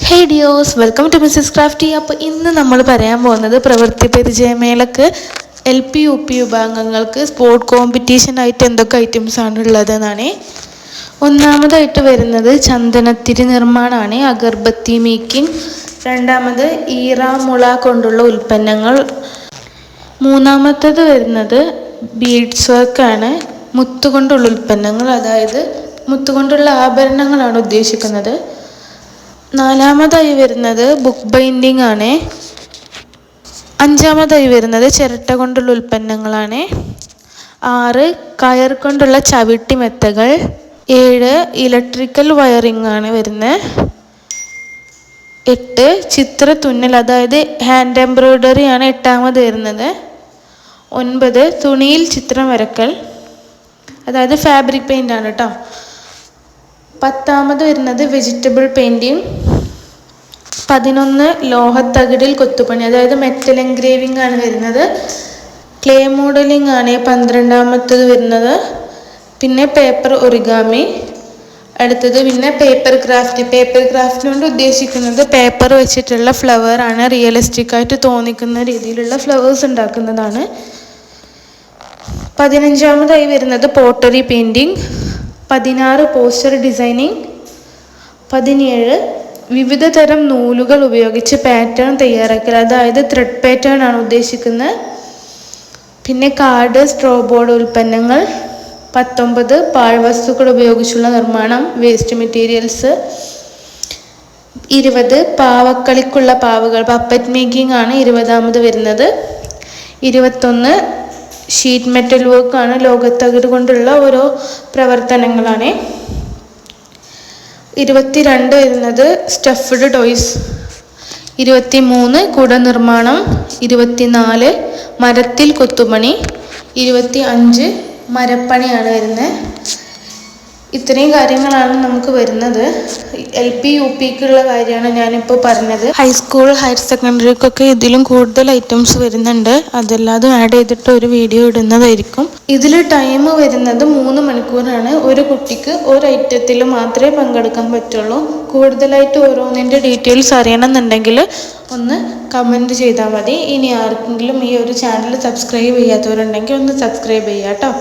ഹേ ഡിയോസ്, welcome to Mrs Crafty. അപ്പോൾ ഇന്ന് നമ്മൾ പറയാൻ പോകുന്നത് പ്രവൃത്തി പരിചയമേളക്ക് LP UP വിഭാഗങ്ങൾക്ക് സ്പോർട്ട് കോമ്പറ്റീഷനായിട്ട് എന്തൊക്കെ ഐറ്റംസാണ് ഉള്ളതെന്നാണ്. ഒന്നാമതായിട്ട് വരുന്നത് ചന്ദനത്തിരി നിർമ്മാണമാണ്, അഗർബത്തി മേക്കിംഗ്. രണ്ടാമത് ഈറാമുള കൊണ്ടുള്ള ഉൽപ്പന്നങ്ങൾ. മൂന്നാമത്തത് വരുന്നത് ബീഡ്സ് വർക്കാണ്, മുത്തുകൊണ്ടുള്ള ഉൽപ്പന്നങ്ങൾ, അതായത് മുത്തുകൊണ്ടുള്ള ആഭരണങ്ങളാണ് ഉദ്ദേശിക്കുന്നത്. നാലാമതായി വരുന്നത് ബുക്ക് ബൈൻഡിങ് ആണ്. അഞ്ചാമതായി വരുന്നത് ചിരട്ട കൊണ്ടുള്ള ഉൽപ്പന്നങ്ങളാണ്. 6 കയർ കൊണ്ടുള്ള ചവിട്ടി മെത്തകൾ. 7 ഇലക്ട്രിക്കൽ വയറിംഗ് ആണ് വരുന്നത്. 8 ചിത്ര തുന്നൽ, അതായത് ഹാൻഡ് എംബ്രോയ്ഡറി ആണ് എട്ടാമത് വരുന്നത്. 9 തുണിയിൽ ചിത്രം വരക്കൽ, അതായത് ഫാബ്രിക് പെയിൻ്റ് ആണ് കേട്ടോ. 10ാമത് വരുന്നത് വെജിറ്റബിൾ പെയിൻറ്റിങ്. 11 ലോഹത്തകിടിൽ കൊത്തുപണി, അതായത് മെറ്റൽ എൻഗ്രേവിംഗ് ആണ് വരുന്നത്. ക്ലേ മോഡലിംഗ് ആണ് 12ാമത്തത് വരുന്നത്. പിന്നെ പേപ്പർ ഒറിഗാമി. അടുത്തത് പിന്നെ പേപ്പർ ക്രാഫ്റ്റ്. പേപ്പർ ക്രാഫ്റ്റ് കൊണ്ട് ഉദ്ദേശിക്കുന്നത് പേപ്പർ വെച്ചിട്ടുള്ള ഫ്ലവർ ആണ്, റിയലിസ്റ്റിക് ആയിട്ട് തോന്നിക്കുന്ന രീതിയിലുള്ള ഫ്ലവേഴ്സ് ഉണ്ടാക്കുന്നതാണ്. 15ാമതായി വരുന്നത് പോട്ടറി പെയിൻറ്റിങ്. 16 poster designing. 17 വിവിധ തരം നൂലുകൾ ഉപയോഗിച്ച് പാറ്റേൺ തയ്യാറാക്കൽ, അതായത് ത്രെഡ് പാറ്റേൺ ആണ് ഉദ്ദേശിക്കുന്നത്. പിന്നെ കാർഡ്, സ്ട്രോ ബോർഡ് ഉൽപ്പന്നങ്ങൾ. 19 പാഴ്വസ്തുക്കൾ ഉപയോഗിച്ചുള്ള നിർമ്മാണം, വേസ്റ്റ് മെറ്റീരിയൽസ്. 20 പാവക്കളിക്കുള്ള പാവകൾ, പപ്പറ്റ് മേക്കിംഗ് ആണ് 20ാമത് വരുന്നത്. 21 ഷീറ്റ് മെറ്റൽ വർക്കാണ്, ലോഹത്തകിട് കൊണ്ടുള്ള ഓരോ പ്രവർത്തനങ്ങളാണ്. 22 വരുന്നത് സ്റ്റഫ്ഡ് ടോയ്സ്. 23 കുട നിർമ്മാണം. 24 മരത്തിൽ കൊത്തുപണി. 25 മരപ്പണിയാണ് വരുന്നത്. ഇത്രയും കാര്യങ്ങളാണ് നമുക്ക് വരുന്നത്. LP UPക്കുള്ള കാര്യമാണ് ഞാനിപ്പോൾ പറഞ്ഞത്. ഹൈസ്കൂൾ, ഹയർ സെക്കൻഡറിക്കൊക്കെ ഇതിലും കൂടുതൽ ഐറ്റംസ് വരുന്നുണ്ട്. അതെല്ലാതും ആഡ് ചെയ്തിട്ട് ഒരു വീഡിയോ ഇടുന്നതായിരിക്കും. ഇതിൽ ടൈം വരുന്നത് 3 മണിക്കൂറാണ്. ഒരു കുട്ടിക്ക് ഒരു ഐറ്റത്തിൽ മാത്രമേ പങ്കെടുക്കാൻ പറ്റുള്ളൂ. കൂടുതലായിട്ട് ഓരോന്നിൻ്റെ ഡീറ്റെയിൽസ് അറിയണമെന്നുണ്ടെങ്കിൽ ഒന്ന് കമൻറ്റ് ചെയ്താൽ മതി. ഇനി ആർക്കെങ്കിലും ഈ ഒരു ചാനൽ സബ്സ്ക്രൈബ് ചെയ്യാത്തവരുണ്ടെങ്കിൽ ഒന്ന് സബ്സ്ക്രൈബ് ചെയ്യാം കേട്ടോ.